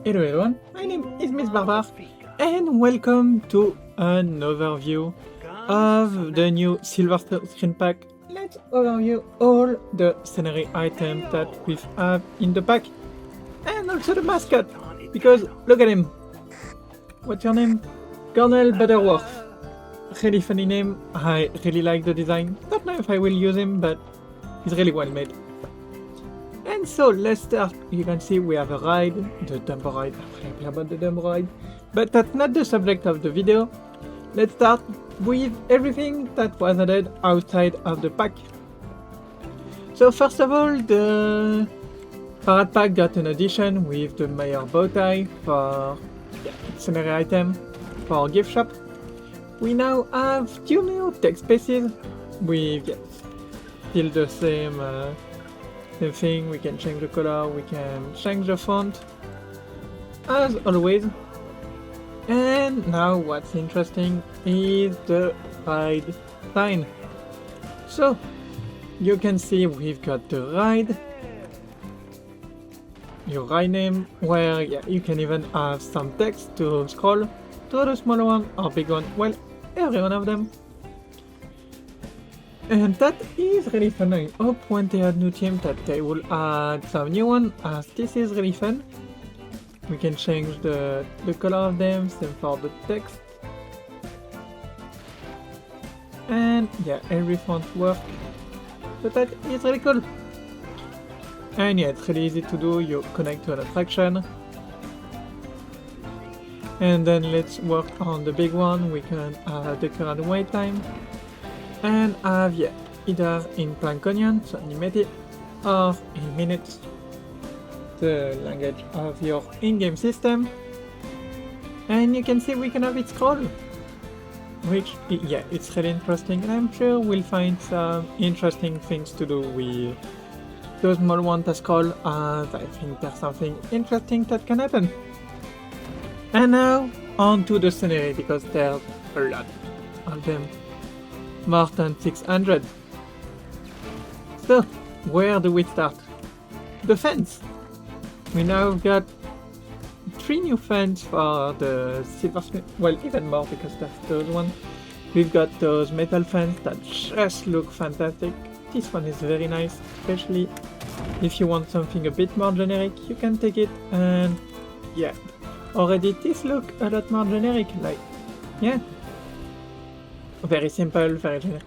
Hello everyone, my name is Miss Barbar, and welcome to an overview of the new Silver Screen Pack. Let's overview all the scenery items that we have in the pack, and also the mascot, because look at him. What's your name? Colonel Butterworth. Really funny name, I really like the design. Don't know if I will use him, but he's really well made. And so let's start. You can see we have a ride, the Dumbo ride. I'm happy about the Dumbo ride, but that's not the subject of the video. Let's start with everything that was added outside of the pack. So first of all, the Parade Pack got an addition with the Mayor bow tie for scenery item for gift shop. We now have 2 new text spaces with still the same thing. We can change the color, we can change the font as always. And now what's interesting is the ride sign. So you can see we've got the ride, your ride name, where you can even have some text to scroll to the smaller one or big one, well, every one of them. And that is really fun. I hope when they add new teams that they will add some new one, as this is really fun. We can change the color of them, same for the text. And every font works. So that is really cool. And it's really easy to do. You connect to an attraction. And then let's work on the big one. We can add the current wait time. And have either in Plankonian, so animated, or in minutes, the language of your in-game system. And you can see we can have it scroll, which it's really interesting, and I'm sure we'll find some interesting things to do with those small ones that scroll, as I think there's something interesting that can happen. And now on to the scenery, because there's a lot of them. More than 600. So, where do we start? The fence! We now got 3 new fans for the Silver Screen, well, even more because that's those ones. We've got those metal fans that just look fantastic. This one is very nice, especially if you want something a bit more generic, you can take it, and already this look a lot more generic, like, very simple, very generic.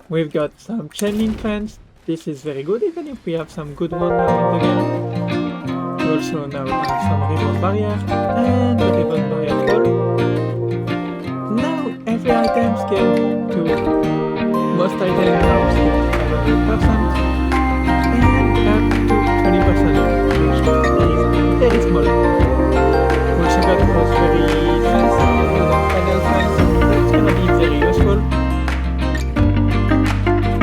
We've got some chain link fence. This is very good, even if we have some good one now in the game. We also now have some ribbon barrier and the ribbon barrier wall. Now every item scale to most items now scale to 500% and up to 20%, which is very small. We also got those very fancy panel fence. That's gonna be very useful.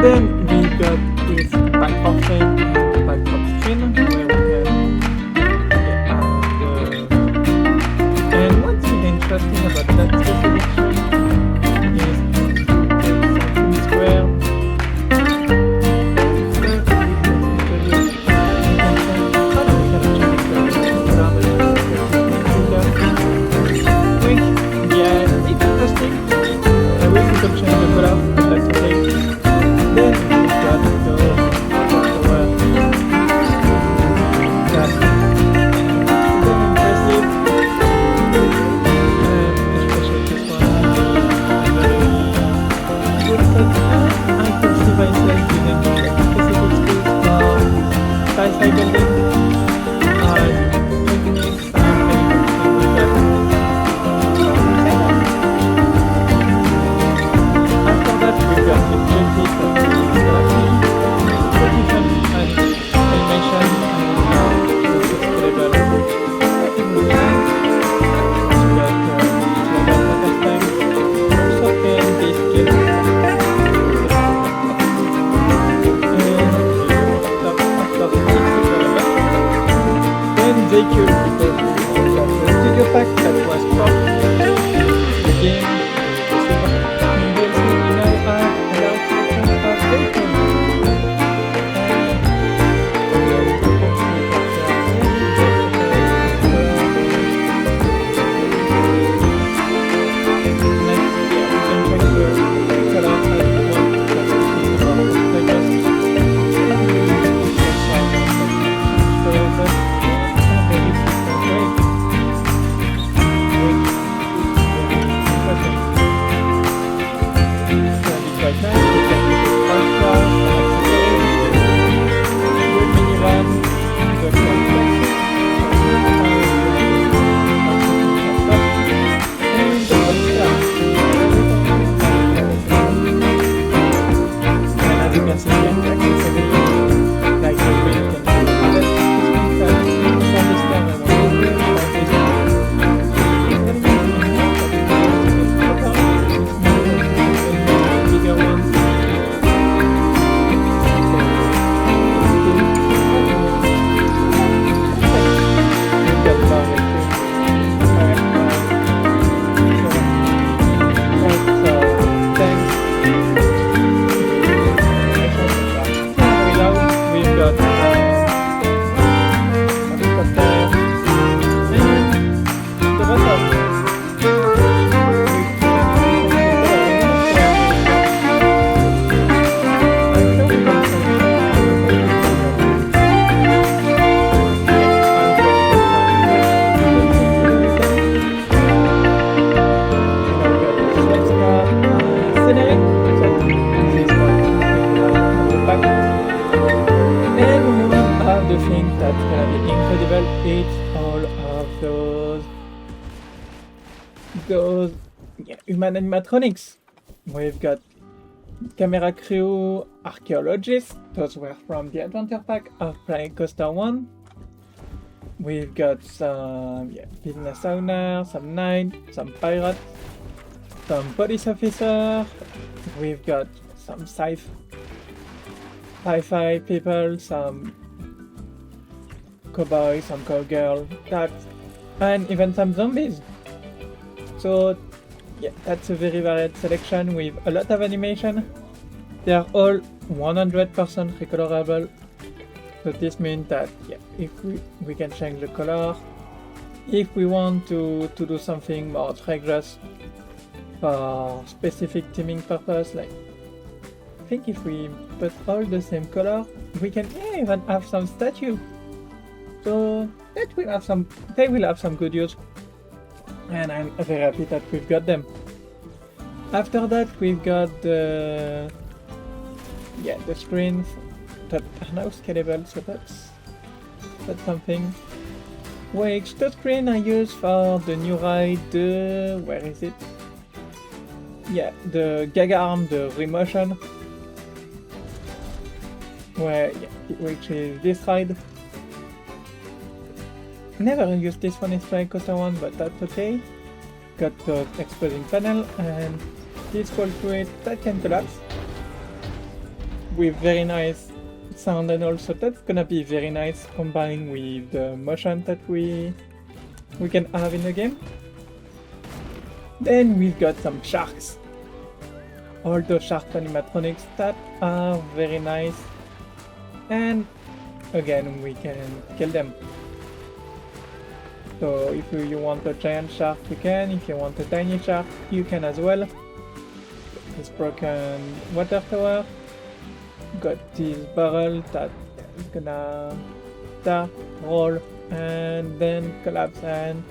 Then we got this backdrop frame and backdrop screen where we can and what's really interesting about that specific screen is something square. It's interesting. I wish we could change the color, but that's okay. Then we've got those that's very impressive, especially this one. I can see myself using specific skills for sci-fi building. Techniques are very interesting with that. After that, we've got the objectives that we pretty fun animation and scalable. We got also can be scaled. And vehicle, because the studio pack that was part of the game. think that's gonna be incredible. It's all of those human animatronics. We've got camera crew, archaeologists. Those were from the adventure pack of Planet Coaster 1. We've got some business owner, some knight, some pirate, some police officer. We've got some sci-fi people, some cowboy, some cowgirl, and even some zombies. So yeah, that's a very varied selection with a lot of animation. They are all 100% recolorable. So this means that if we can change the color. If we want to do something more rigorous for specific theming purpose, like I think if we put all the same color, we can even have some statue. So they will have some good use. And I'm very happy that we've got them. After that, we've got the screens that are now scalable, so that's something. Which the screen I use for the new ride, where is it? Yeah, the Gaga Arm, the Remotion, which is this ride. Never used this one in Planet Coaster 1, but that's okay. Got the exploding panel and this fall through it that can collapse with very nice sound, and also that's gonna be very nice combined with the motion that we can have in the game. Then we've got some sharks. All those shark animatronics that are very nice, and again we can kill them. So if you want a giant shark, you can. If you want a tiny shark, you can as well. This broken water tower. Got this barrel that is gonna start, roll, and then collapse and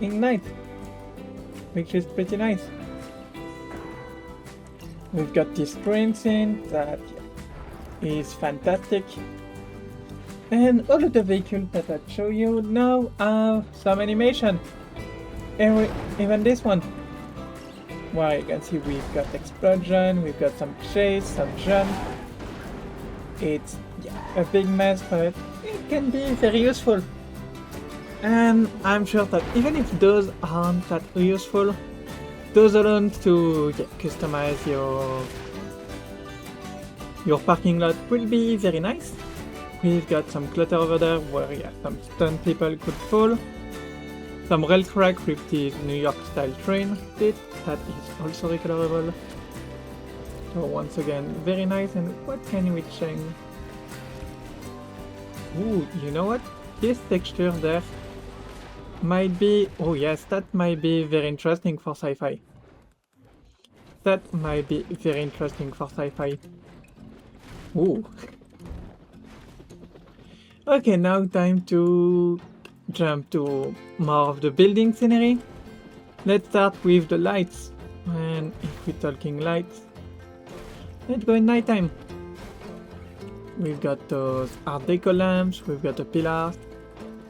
ignite, which is pretty nice. We've got this train scene that is fantastic. And all of the vehicles that I show you now have some animation. Even this one, where you can see we've got explosion, we've got some chase, some jump. It's a big mess, but it can be very useful. And I'm sure that even if those aren't that useful, those alone to customize your parking lot will be very nice. We've got some clutter over there where some stunned people could fall. Some rail track with the New York style train that is also recolorable. So once again, very nice. And what can we change? Ooh, you know what? This texture there might be, oh yes, that might be very interesting for sci-fi. That might be very interesting for sci-fi. Ooh. Okay, now time to jump to more of the building scenery. Let's start with the lights. And if we're talking lights, let's go in nighttime. We've got those Art Deco lamps, we've got the pillars,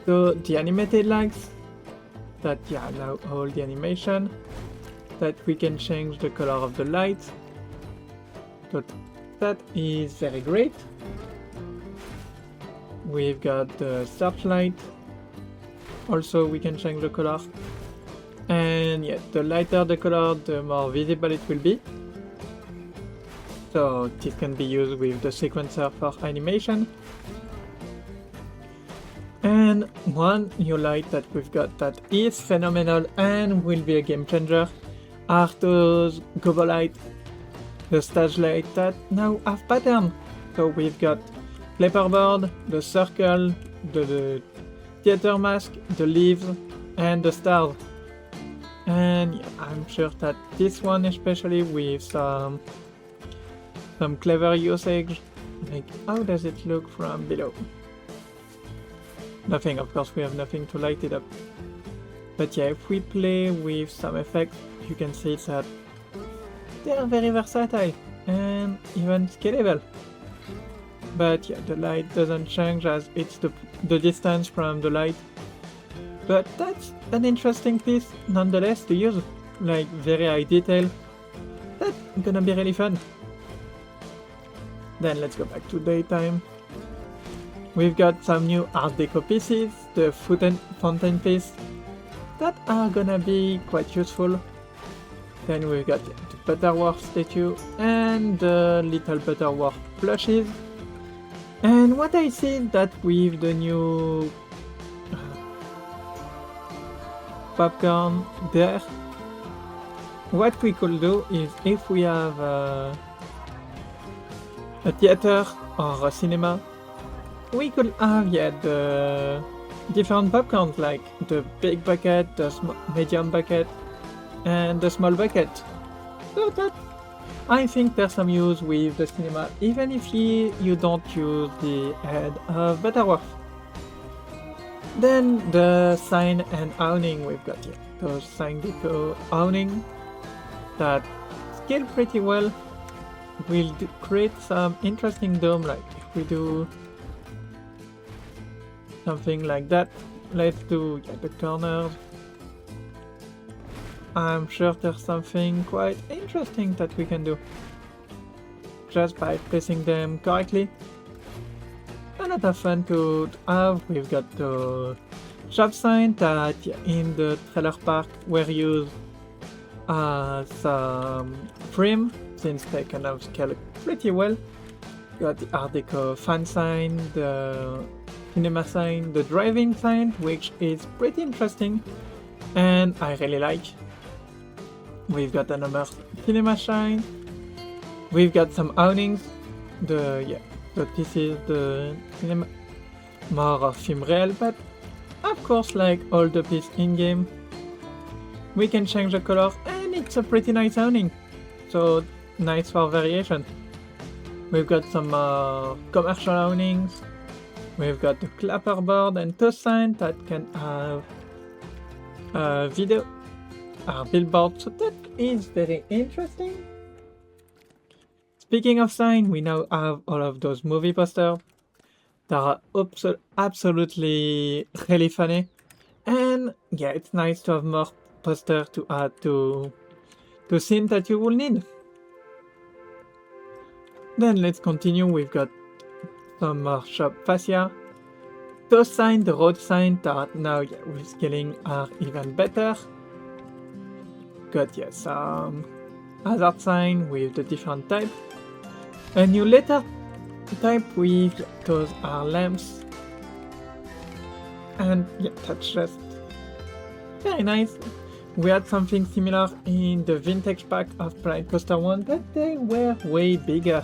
so the animated lights that now hold the animation, that we can change the color of the light. So that is very great. We've got the searchlight. Also, we can change the color. And the lighter the color, the more visible it will be. So this can be used with the sequencer for animation. And one new light that we've got that is phenomenal and will be a game changer are those gobo lights, the stage light that now have pattern. So we've got Clapperboard, the circle, the theater mask, the leaves, and the stars. And I'm sure that this one, especially with some clever usage, like how does it look from below? Nothing, of course we have nothing to light it up. But if we play with some effects, you can see that they are very versatile and even scalable. but yeah, the light doesn't change as it's the distance from the light. But that's an interesting piece nonetheless to use, like very high detail. That's gonna be really fun. Then let's go back to daytime. We've got some new Art Deco pieces, the fountain piece, that are gonna be quite useful. Then we've got the Butterworth statue and the little Butterworth plushies. And what I see that with the new popcorn there, what we could do is if we have a theater or a cinema, we could have the different popcorns like the big bucket, the medium bucket, and the small bucket. So that I think there's some use with the cinema, even if you don't use the head of Butterworth. Then the sign and awning, we've got here those sign deco awning that scale pretty well. Will create some interesting dome, like if we do something like that. Let's do the corners. I'm sure there's something quite interesting that we can do just by placing them correctly. A lot of fun to have. We've got the shop sign that in the trailer park were used as frame, since they kind of scale pretty well. Got the Art Deco fan sign, the cinema sign, the driving sign, which is pretty interesting and I really like. We've got another cinema sign. We've got some awnings. So this is the cinema, more of film real, but of course, like all the pieces in game, we can change the color and it's a pretty nice awning. So nice for variation. We've got some commercial awnings. We've got the clapperboard and toast sign that can have video billboard, so that is very interesting. Speaking of sign, we now have all of those movie posters that are absolutely really funny, and yeah, it's nice to have more posters to add to scenes that you will need. Then let's continue. We've got some more shop fascia. Those signs, the road sign that now with scaling are even better. Got some hazard sign with the different type. A new letter type with those are lamps. And that's just very nice. We had something similar in the vintage pack of Planet Coaster 1, but they were way bigger.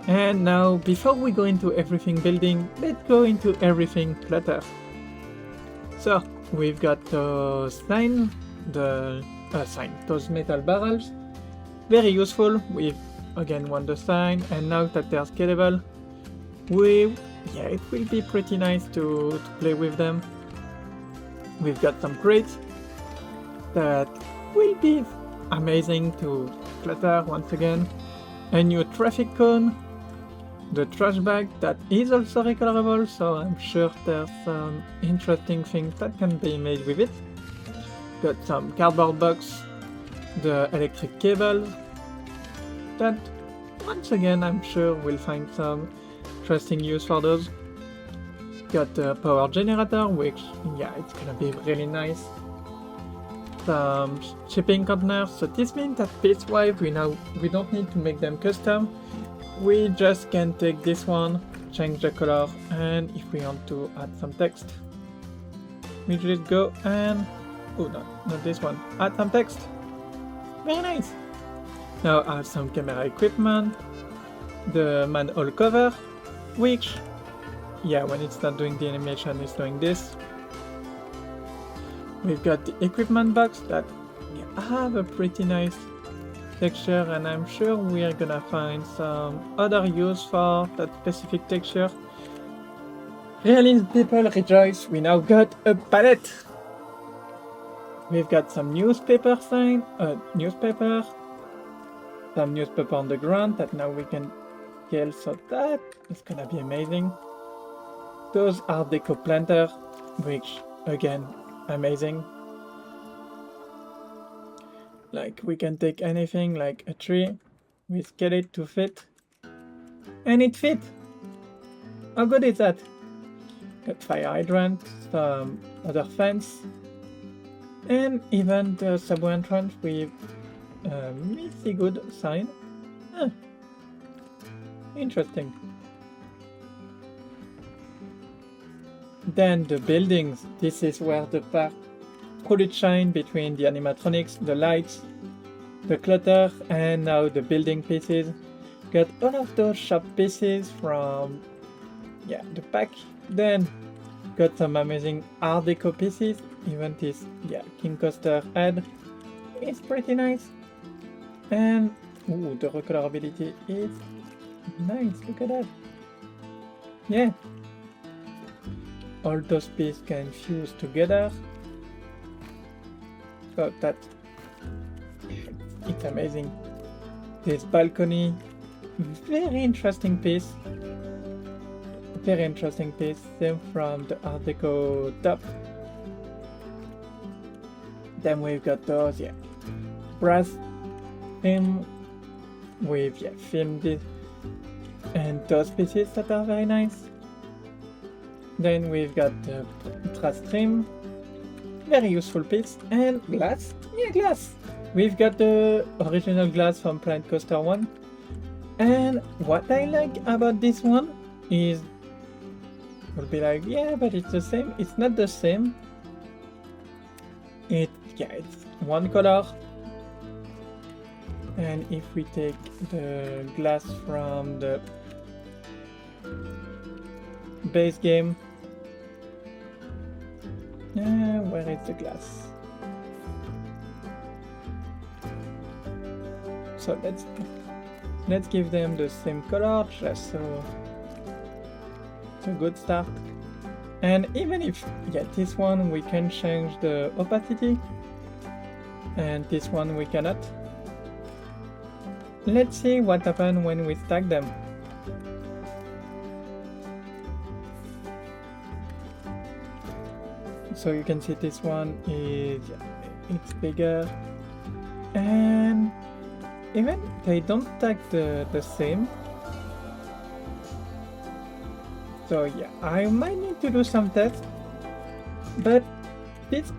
And now, before we go into everything building, let's go into everything clutter. So, we've got those those metal barrels. Very useful. We've again won the sign, and now that they're scalable, it will be pretty nice to play with them. We've got some crates that will be amazing to clutter once again. A new traffic cone. The trash bag that is also recolorable, so I'm sure there's some interesting things that can be made with it. Got some cardboard box, the electric cables, that once again I'm sure we'll find some interesting use for those. Got the power generator, which it's gonna be really nice. Some shipping containers, so this means that piecewise we don't need to make them custom. We just can take this one, change the color, and if we want to add some text, we just go and not this one, add some text. Very nice. Now I have some camera equipment, the manhole cover, which when it's not doing the animation, it's doing this. We've got the equipment box that have a pretty nice texture, and I'm sure we are gonna find some other use for that specific texture. Really, people rejoice, we now got a palette! We've got some newspaper sign, some newspaper on the ground that now we can scale, so that is gonna be amazing. Those Art Deco planter, which again, amazing. Like we can take anything like a tree, we scale it to fit, and it fit. How good is that? Got fire hydrant, some other fence, and even the subway entrance with a missy good sign. Huh. Interesting. Then the buildings. This is where the part truly shine between the animatronics, the lights, the clutter, and now the building pieces. Got all of those shop pieces from the pack. Then got some amazing Art Deco pieces. Even this King Coaster head is pretty nice. And the recolorability is nice. Look at that. Yeah. All those pieces can fuse together. Oh, it's amazing. This balcony, very interesting piece. Very interesting piece. Same from the Art Deco top. Then we've got those, brass film with film this and those pieces that are very nice. Then we've got the truss trim, very useful piece, and glass. Glass. We've got the original glass from Planet Coaster 1. And what I like about this one is, you'll be like, but it's the same. It's not the same. It's one color. And if we take the glass from the base game, where is the glass? So let's give them the same color, just so it's a good start. And even if this one we can change the opacity, and this one we cannot. Let's see what happens when we stack them. So you can see this one it's bigger, and even they don't stack the same. So I might need to do some tests, but this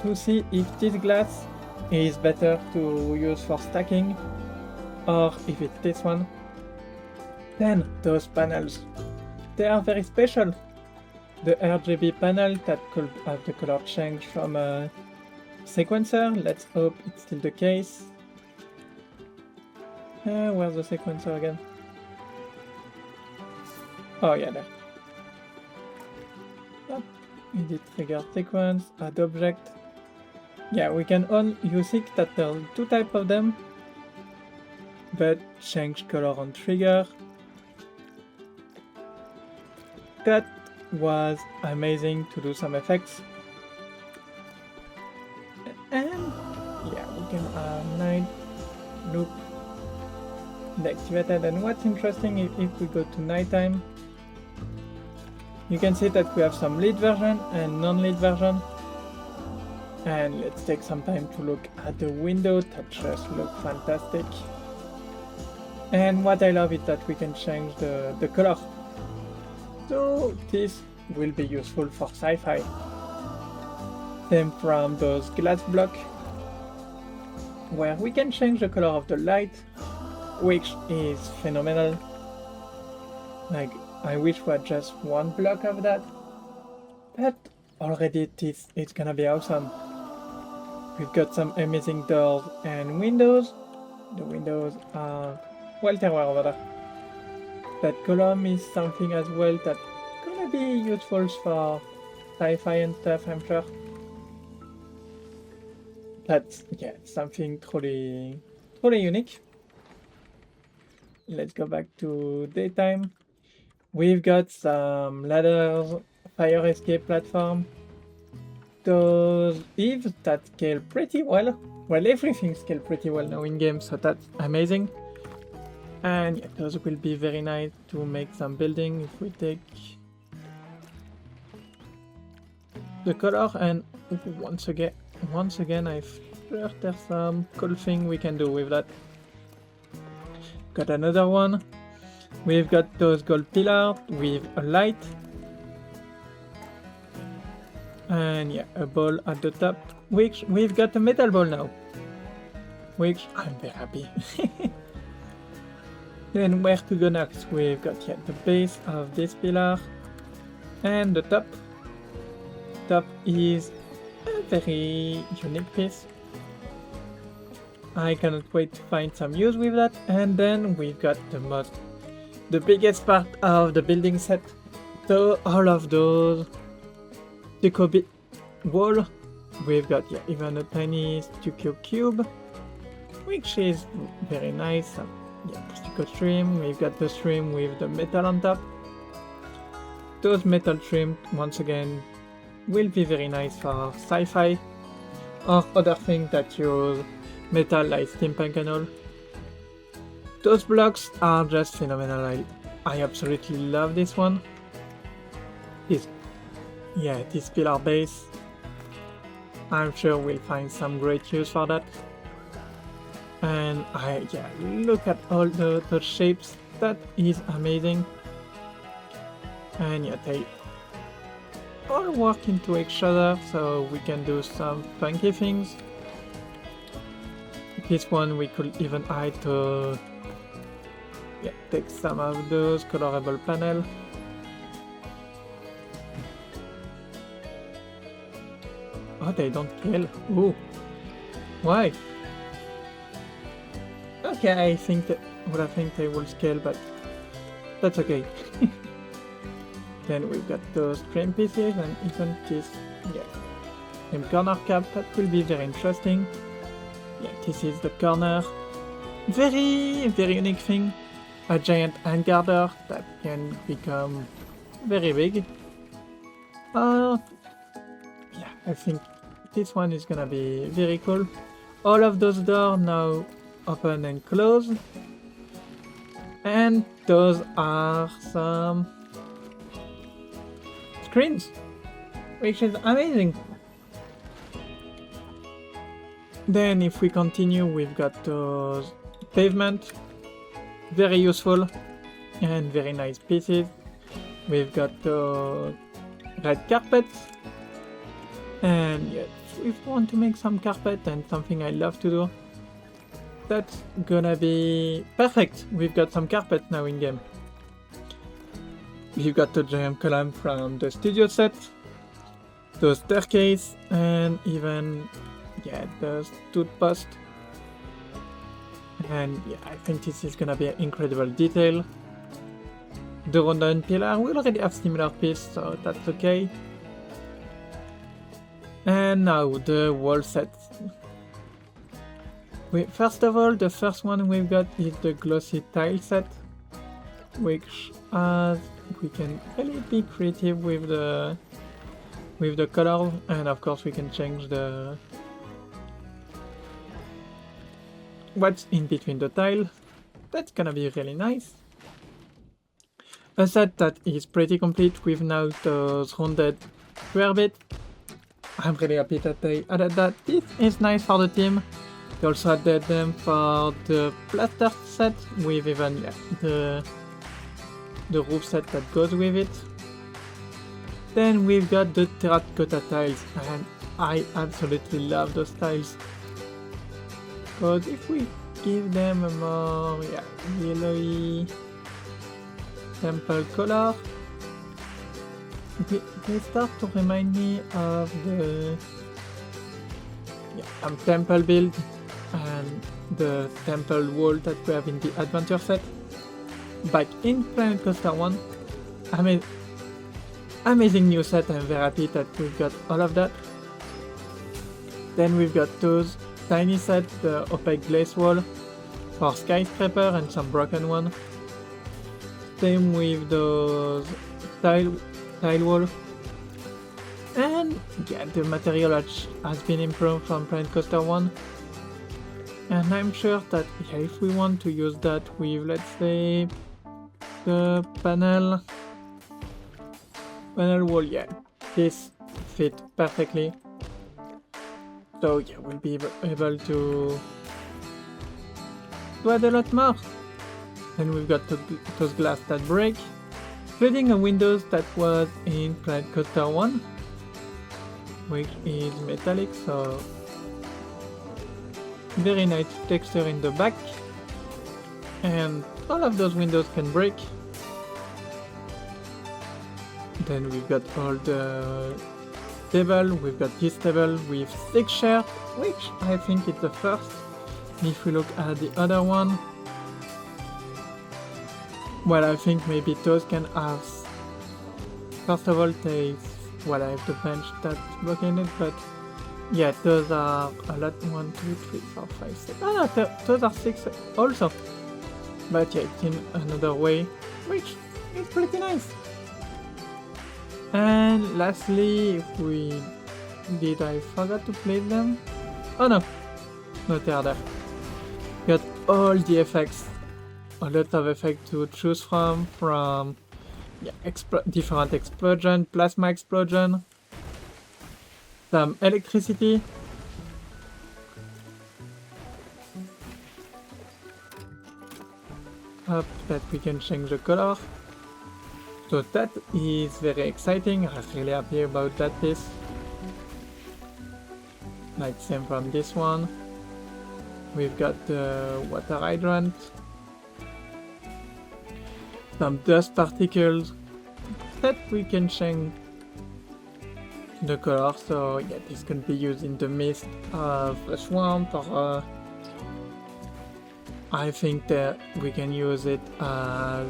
to see if this glass is better to use for stacking, or if it's this one. Then those panels, they are very special. The RGB panel that could have the color change from a sequencer. Let's hope it's still the case. Where's the sequencer again? Oh there. Edit trigger sequence, add object. We can only use it that there are two types of them, but change color on trigger. That was amazing to do some effects. And we can night loop deactivated. And what's interesting, if we go to nighttime, you can see that we have some lit version and non-lit version. And let's take some time to look at the window that just look fantastic. And what I love is that we can change the color. So this will be useful for sci-fi. Same from those glass blocks, where we can change the color of the light, which is phenomenal. Like, I wish we had just one block of that, but already it's gonna be awesome. We've got some amazing doors and windows. The windows are well terroir over there. That column is something as well that's gonna be useful for sci-fi and stuff, I'm sure. That's something truly unique. Let's go back to daytime. We've got some ladders, fire escape platform. Those eaves that scale pretty well. Well, everything scales pretty well now in game, so that's amazing. And yeah, those will be very nice to make some building if we take the color. And once again, I swear there's some cool thing we can do with that. Got another one. We've got those gold pillars with a light. And yeah, a ball at the top, which we've got a metal ball now. Which I'm very happy. Then where to go next? We've got the base of this pillar and the top. Top is a very unique piece. I cannot wait to find some use with that. And then we've got the biggest part of the building set. So all of those deco wall. We've got even a tiny stucco cube, which is very nice. Stucco stream. We've got the stream with the metal on top. Those metal trim, once again, will be very nice for sci-fi or other things that use metal like steampunk and all. Those blocks are just phenomenal. I absolutely love this one. This pillar base. I'm sure we'll find some great use for that. And look at all the shapes. That is amazing. And they all work into each other, so we can do some funky things. This one we could even hide to take some of those colorable panels. Oh, they don't kill. Ooh. Why? Okay, I think they will scale, but that's okay. Then we've got those trim pieces and even this corner cap. That will be very interesting. Yeah, this is the corner. Very, very unique thing. A giant hand garter that can become very big. I think this one is gonna be very cool. All of those doors now open and close. And those are some screens, which is amazing. Then if we continue, we've got those pavement, very useful and very nice pieces. We've got the red carpets, and if we want to make some carpet and something I love to do, that's gonna be perfect. We've got some carpet now in game. We've got the giant column from the studio set, the staircase, and even the stud post. And I think this is gonna be an incredible detail. The rondon pillar, we already have similar piece, so that's okay. And now the wall set. First of all, the first one we've got is the glossy tile set, which we can really be creative with the color, and of course we can change what's in between the tile. That's gonna be really nice. A set that is pretty complete with now those rounded square bit. I'm really happy that they added that. This is nice for the team. They also added them for the plaster set with even the roof set that goes with it. Then we've got the terracotta tiles, and I absolutely love those tiles. Because if we give them a more yellowy temple color, they start to remind me of the temple build and the temple wall that we have in the adventure set back in Planet Coaster 1. Amazing new set. I'm very happy that we've got all of that. Then we've got those tiny sets, the opaque glaze wall for skyscraper and some broken one. Same with those tile wall. And the material has been improved from Planet Coaster 1. And I'm sure that if we want to use that with, let's say, the panel wall, yeah, this fit perfectly. So yeah, we'll be able to add a lot more. Then we've got those glass that break, including a windows that was in Planet Coaster 1, which is metallic, so very nice texture in the back. And all of those windows can break. Then we've got all the table, we've got this table with 6 chairs, which I think is the first. If we look at the other one, well, I think maybe those can have, first of all, I have the bench that's blocking it, but yeah, those are a lot. 1, 2, 3, 4, 5, 6. Ah, no, those are 6 also. But yeah, it's in another way, which is pretty nice. And lastly, I forgot to place them? Oh no, they are there. Got all the effects, a lot of effects to choose from yeah, different explosion, plasma explosion, some electricity, up that we can change the color. So that is very exciting. I'm really happy about that piece. Like same from this one. We've got the water hydrant, some dust particles that we can change the color. So yeah, this can be used in the mist of a swamp, or I think that we can use it as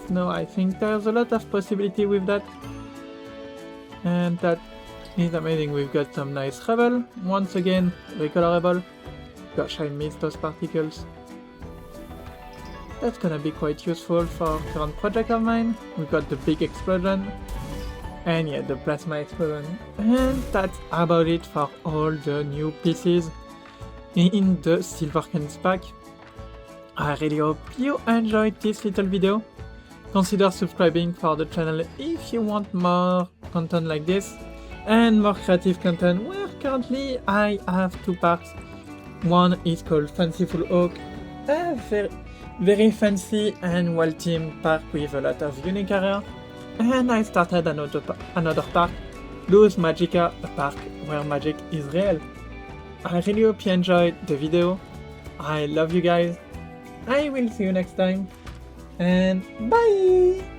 snow. I think there's a lot of possibility with that, and that is amazing. We've got some nice rubble, once again recolorable. Gosh, I missed those particles. That's gonna be quite useful for current project of mine. We've got the big explosion, and yeah, the plasma explosion. And that's about it for all the new pieces in the Silver Cranes pack. I really hope you enjoyed this little video. Consider subscribing for the channel if you want more content like this and more creative content, where currently I have 2 parts. One is called Fanciful Oak, a very fancy and well-themed park with a lot of unique area. And I started another park, Luz Magica, a park where magic is real. I really hope you enjoyed the video. I love you guys. I will see you next time. And bye!